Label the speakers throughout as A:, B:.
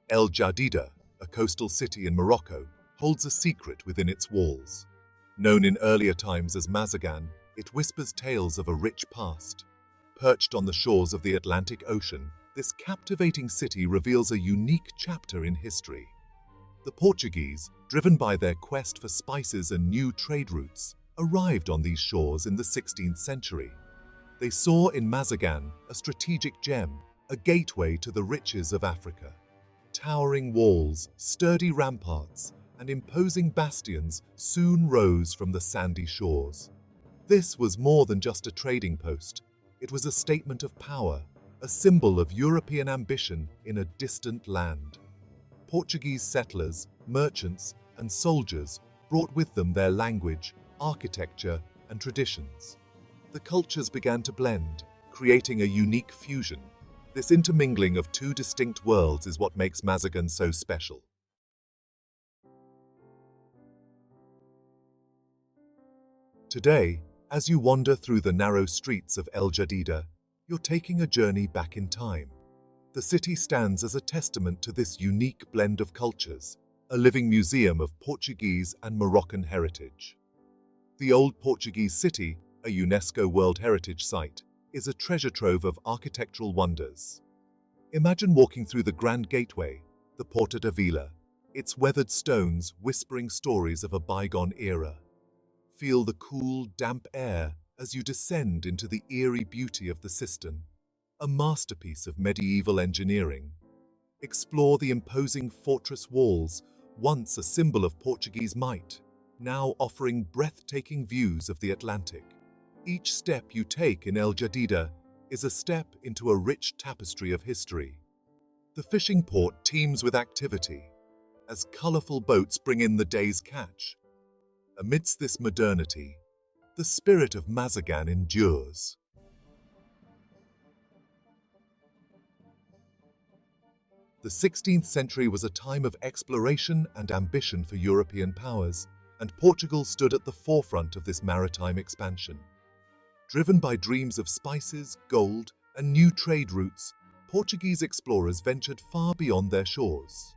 A: El Jadida, a coastal city in Morocco, holds a secret within its walls. Known in earlier times as Mazagan, it whispers tales of a rich past. Perched on the shores of the Atlantic Ocean, this captivating city reveals a unique chapter in history. The Portuguese, driven by their quest for spices and new trade routes, arrived on these shores in the 16th century. They saw in Mazagan a strategic gem, a gateway to the riches of Africa. Towering walls, sturdy ramparts, and imposing bastions soon rose from the sandy shores. This was more than just a trading post. It was a statement of power, a symbol of European ambition in a distant land. Portuguese settlers, merchants, and soldiers brought with them their language, architecture, and traditions. The cultures began to blend, creating a unique fusion. This intermingling of two distinct worlds is what makes Mazagan so special. Today, as you wander through the narrow streets of El Jadida, you're taking a journey back in time. The city stands as a testament to this unique blend of cultures, a living museum of Portuguese and Moroccan heritage. The Old Portuguese City, a UNESCO World Heritage Site, is a treasure trove of architectural wonders. Imagine walking through the Grand Gateway, the Porta da Vila, its weathered stones whispering stories of a bygone era. Feel the cool, damp air as you descend into the eerie beauty of the Cistern, a masterpiece of medieval engineering. Explore the imposing fortress walls, once a symbol of Portuguese might, now offering breathtaking views of the Atlantic. Each step you take in El Jadida is a step into a rich tapestry of history. The fishing port teems with activity, as colorful boats bring in the day's catch. Amidst this modernity, the spirit of Mazagan endures. The 16th century was a time of exploration and ambition for European powers, and Portugal stood at the forefront of this maritime expansion. Driven by dreams of spices, gold, and new trade routes, Portuguese explorers ventured far beyond their shores.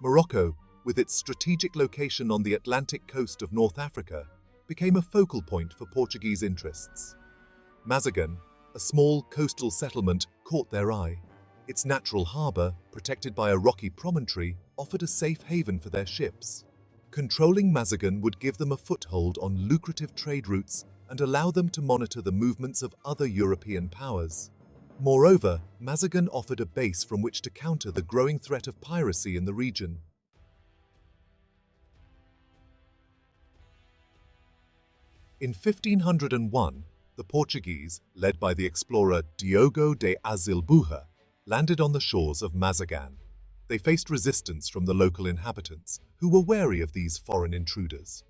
A: Morocco, with its strategic location on the Atlantic coast of North Africa, became a focal point for Portuguese interests. Mazagan, a small coastal settlement, caught their eye. Its natural harbour, protected by a rocky promontory, offered a safe haven for their ships. Controlling Mazagan would give them a foothold on lucrative trade routes and allow them to monitor the movements of other European powers. Moreover, Mazagan offered a base from which to counter the growing threat of piracy in the region. In 1501, the Portuguese, led by the explorer Diogo de Azilbuja, landed on the shores of Mazagan. They faced resistance from the local inhabitants, who were wary of these foreign intruders.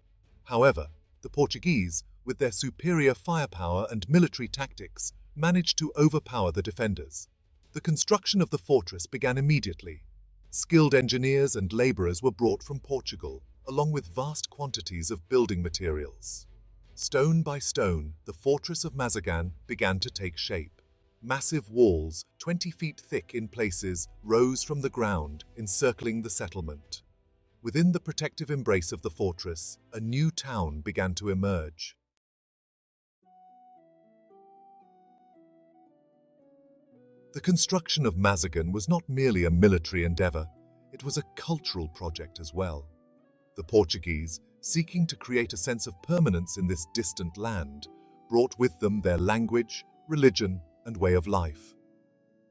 A: However, the Portuguese, with their superior firepower and military tactics, managed to overpower the defenders. The construction of the fortress began immediately. Skilled engineers and laborers were brought from Portugal, along with vast quantities of building materials. Stone by stone, the fortress of Mazagan began to take shape. Massive walls, 20 feet thick in places, rose from the ground, encircling the settlement. Within the protective embrace of the fortress, a new town began to emerge. The construction of Mazagan was not merely a military endeavor, it was a cultural project as well. The Portuguese, seeking to create a sense of permanence in this distant land, brought with them their language, religion, and way of life.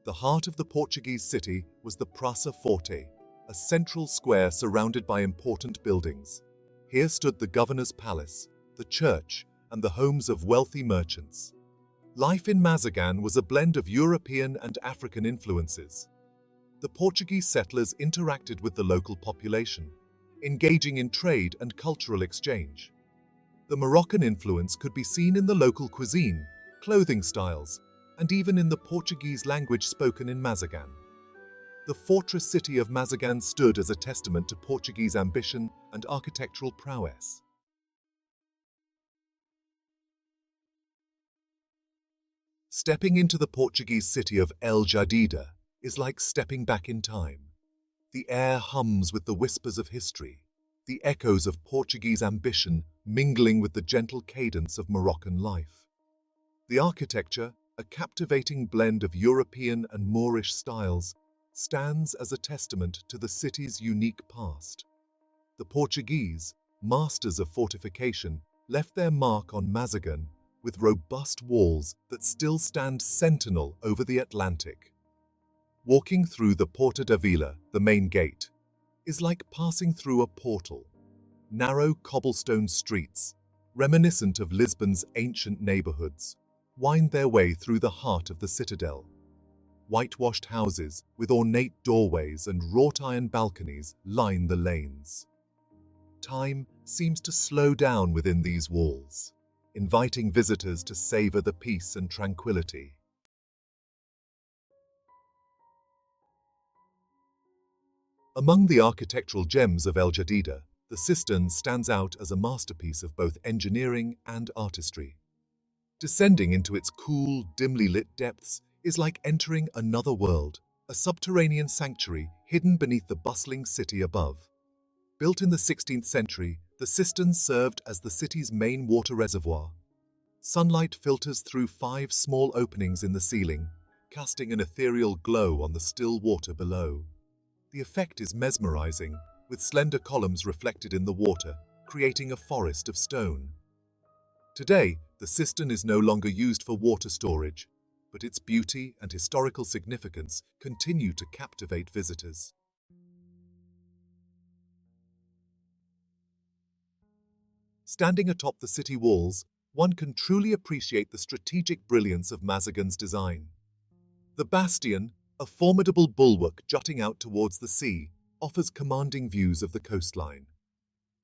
A: The heart of the Portuguese city was the Praça Forte, a central square surrounded by important buildings. Here stood the governor's palace, the church, and the homes of wealthy merchants. Life in Mazagan was a blend of European and African influences. The Portuguese settlers interacted with the local population, engaging in trade and cultural exchange. The Moroccan influence could be seen in the local cuisine, clothing styles, and even in the Portuguese language spoken in Mazagan. The fortress city of Mazagan stood as a testament to Portuguese ambition and architectural prowess. Stepping into the Portuguese city of El Jadida is like stepping back in time. The air hums with the whispers of history, the echoes of Portuguese ambition mingling with the gentle cadence of Moroccan life. The architecture, a captivating blend of European and Moorish styles, stands as a testament to the city's unique past. The Portuguese, masters of fortification, left their mark on Mazagan with robust walls that still stand sentinel over the Atlantic. Walking through the Porta da Vila, the main gate, is like passing through a portal. Narrow cobblestone streets, reminiscent of Lisbon's ancient neighborhoods, wind their way through the heart of the citadel. Whitewashed houses with ornate doorways and wrought iron balconies line the lanes. Time seems to slow down within these walls, inviting visitors to savor the peace and tranquility. Among the architectural gems of Jadida, the Cistern stands out as a masterpiece of both engineering and artistry. Descending into its cool, dimly lit depths is like entering another world, a subterranean sanctuary hidden beneath the bustling city above. Built in the 16th century, the Cistern served as the city's main water reservoir. Sunlight filters through 5 small openings in the ceiling, casting an ethereal glow on the still water below. The effect is mesmerizing, with slender columns reflected in the water, creating a forest of stone. Today, the Cistern is no longer used for water storage, but its beauty and historical significance continue to captivate visitors. Standing atop the city walls, one can truly appreciate the strategic brilliance of Mazagan's design. The Bastion, a formidable bulwark jutting out towards the sea, offers commanding views of the coastline.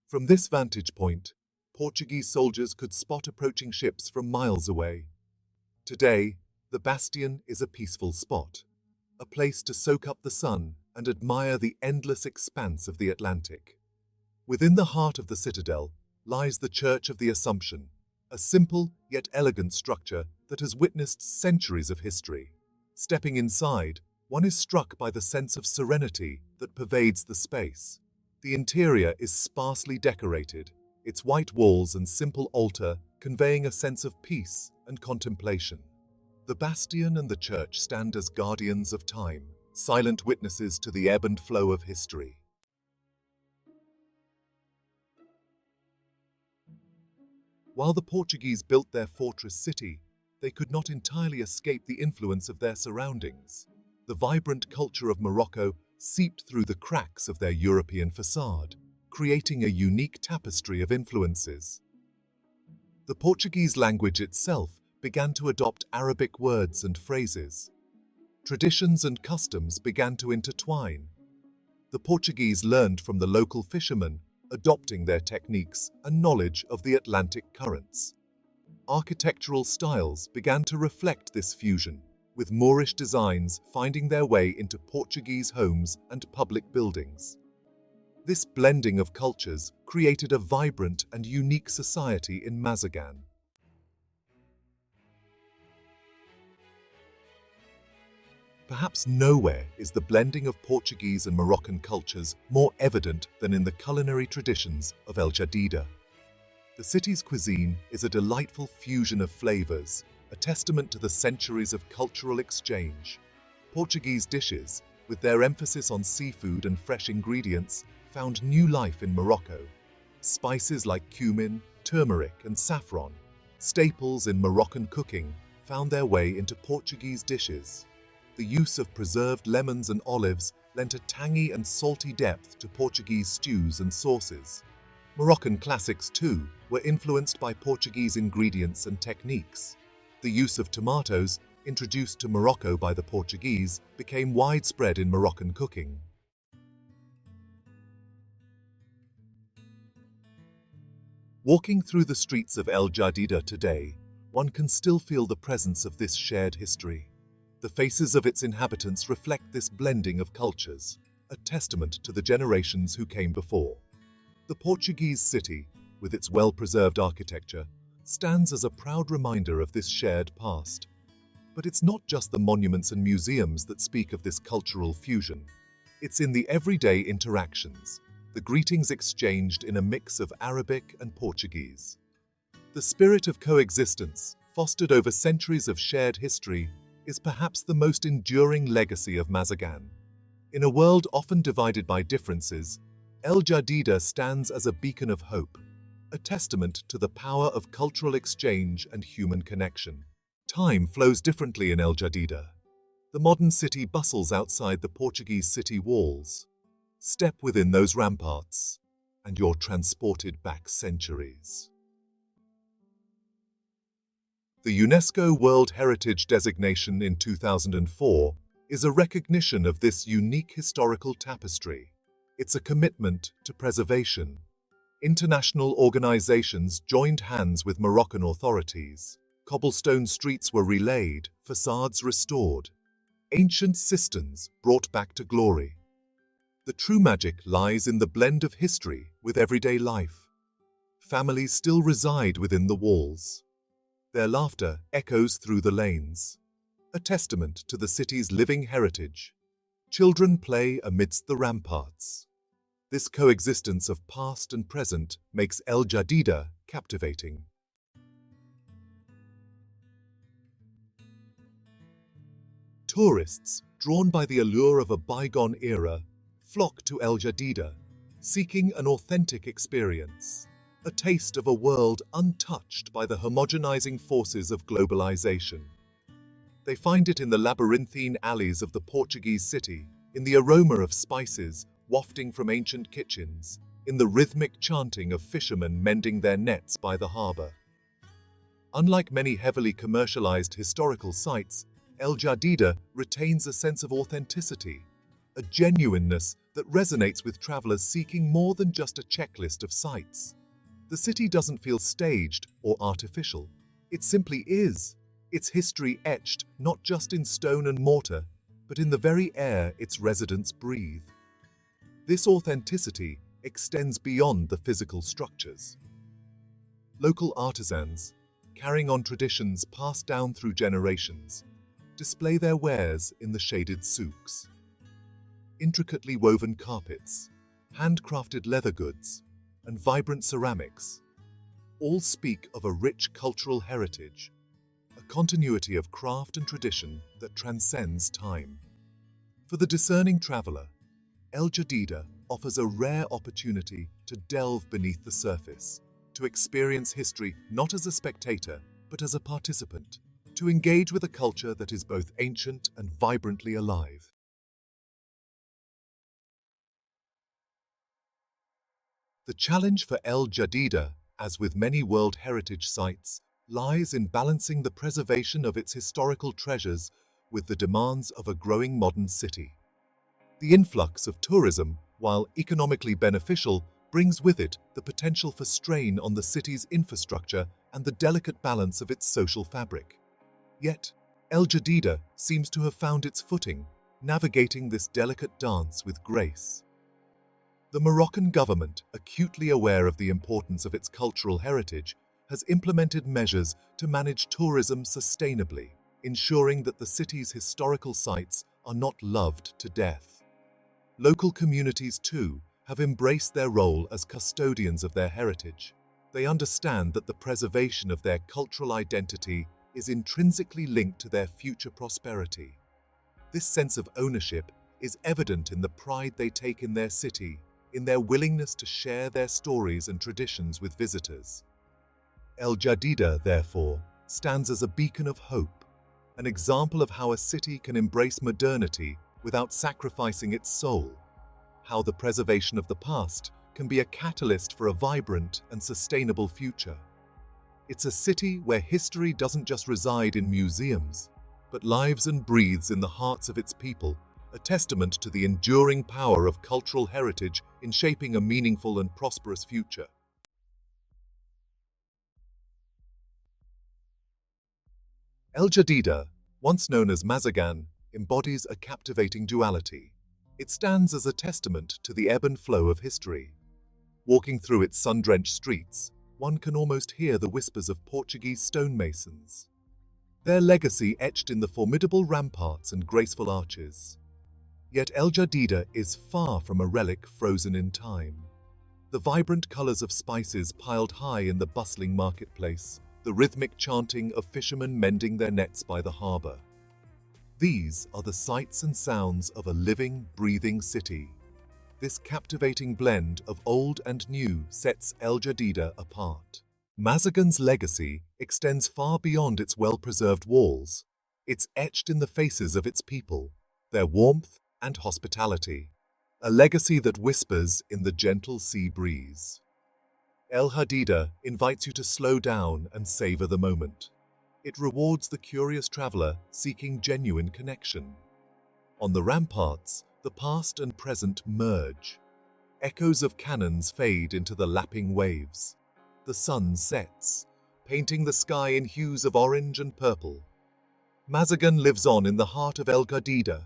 A: From this vantage point, Portuguese soldiers could spot approaching ships from miles away. Today, the Bastion is a peaceful spot, a place to soak up the sun and admire the endless expanse of the Atlantic. Within the heart of the citadel lies the Church of the Assumption, a simple yet elegant structure that has witnessed centuries of history. Stepping inside, one is struck by the sense of serenity that pervades the space. The interior is sparsely decorated, its white walls and simple altar conveying a sense of peace and contemplation. The Bastion and the church stand as guardians of time, silent witnesses to the ebb and flow of history. While the Portuguese built their fortress city, they could not entirely escape the influence of their surroundings. The vibrant culture of Morocco seeped through the cracks of their European facade, creating a unique tapestry of influences. The Portuguese language itself began to adopt Arabic words and phrases. Traditions and customs began to intertwine. The Portuguese learned from the local fishermen, adopting their techniques and knowledge of the Atlantic currents. Architectural styles began to reflect this fusion, with Moorish designs finding their way into Portuguese homes and public buildings. This blending of cultures created a vibrant and unique society in Mazagan. Perhaps nowhere is the blending of Portuguese and Moroccan cultures more evident than in the culinary traditions of Jadida. The city's cuisine is a delightful fusion of flavors, a testament to the centuries of cultural exchange. Portuguese dishes, with their emphasis on seafood and fresh ingredients, found new life in Morocco. Spices like cumin, turmeric, and saffron, staples in Moroccan cooking, found their way into Portuguese dishes. The use of preserved lemons and olives lent a tangy and salty depth to Portuguese stews and sauces. Moroccan classics, too, were influenced by Portuguese ingredients and techniques. The use of tomatoes, introduced to Morocco by the Portuguese, became widespread in Moroccan cooking. Walking through the streets of Jadida today, one can still feel the presence of this shared history. The faces of its inhabitants reflect this blending of cultures, a testament to the generations who came before. The Portuguese city, with its well-preserved architecture, stands as a proud reminder of this shared past. But it's not just the monuments and museums that speak of this cultural fusion. It's in the everyday interactions, the greetings exchanged in a mix of Arabic and Portuguese. The spirit of coexistence, fostered over centuries of shared history, is perhaps the most enduring legacy of Mazagan. In a world often divided by differences, El Jadida stands as a beacon of hope, a testament to the power of cultural exchange and human connection. Time flows differently in El Jadida. The modern city bustles outside the Portuguese city walls. Step within those ramparts, and you're transported back centuries. The UNESCO World Heritage designation in 2004 is a recognition of this unique historical tapestry. It's a commitment to preservation. International organizations joined hands with Moroccan authorities. Cobblestone streets were relaid, facades restored, ancient cisterns brought back to glory. The true magic lies in the blend of history with everyday life. Families still reside within the walls. Their laughter echoes through the lanes, a testament to the city's living heritage. Children play amidst the ramparts. This coexistence of past and present makes El Jadida captivating. Tourists, drawn by the allure of a bygone era, flock to El Jadida, seeking an authentic experience, a taste of a world untouched by the homogenizing forces of globalization. They find it in the labyrinthine alleys of the Portuguese city, in the aroma of spices wafting from ancient kitchens, in the rhythmic chanting of fishermen mending their nets by the harbor. Unlike many heavily commercialized historical sites, El Jadida retains a sense of authenticity, a genuineness that resonates with travelers seeking more than just a checklist of sights. The city doesn't feel staged or artificial. It simply is. Its history etched not just in stone and mortar, but in the very air its residents breathe. This authenticity extends beyond the physical structures. Local artisans, carrying on traditions passed down through generations, display their wares in the shaded souks. Intricately woven carpets, handcrafted leather goods, and vibrant ceramics all speak of a rich cultural heritage, a continuity of craft and tradition that transcends time. For the discerning traveler, El Jadida offers a rare opportunity to delve beneath the surface, to experience history not as a spectator, but as a participant, to engage with a culture that is both ancient and vibrantly alive. The challenge for El Jadida, as with many World Heritage sites, lies in balancing the preservation of its historical treasures with the demands of a growing modern city. The influx of tourism, while economically beneficial, brings with it the potential for strain on the city's infrastructure and the delicate balance of its social fabric. Yet, El Jadida seems to have found its footing, navigating this delicate dance with grace. The Moroccan government, acutely aware of the importance of its cultural heritage, has implemented measures to manage tourism sustainably, ensuring that the city's historical sites are not loved to death. Local communities, too, have embraced their role as custodians of their heritage. They understand that the preservation of their cultural identity is intrinsically linked to their future prosperity. This sense of ownership is evident in the pride they take in their city, in their willingness to share their stories and traditions with visitors. El Jadida, therefore, stands as a beacon of hope, an example of how a city can embrace modernity without sacrificing its soul, how the preservation of the past can be a catalyst for a vibrant and sustainable future. It's a city where history doesn't just reside in museums, but lives and breathes in the hearts of its people, a testament to the enduring power of cultural heritage in shaping a meaningful and prosperous future. El Jadida, once known as Mazagan, embodies a captivating duality. It stands as a testament to the ebb and flow of history. Walking through its sun-drenched streets, one can almost hear the whispers of Portuguese stonemasons, their legacy etched in the formidable ramparts and graceful arches. Yet El Jadida is far from a relic frozen in time. The vibrant colors of spices piled high in the bustling marketplace, the rhythmic chanting of fishermen mending their nets by the harbor. These are the sights and sounds of a living, breathing city. This captivating blend of old and new sets El Jadida apart. Mazagan's legacy extends far beyond its well-preserved walls. It's etched in the faces of its people, their warmth and hospitality, a legacy that whispers in the gentle sea breeze. El Jadida invites you to slow down and savor the moment. It rewards the curious traveler seeking genuine connection. On the ramparts, the past and present merge. Echoes of cannons fade into the lapping waves. The sun sets, painting the sky in hues of orange and purple. Mazagan lives on in the heart of El Jadida,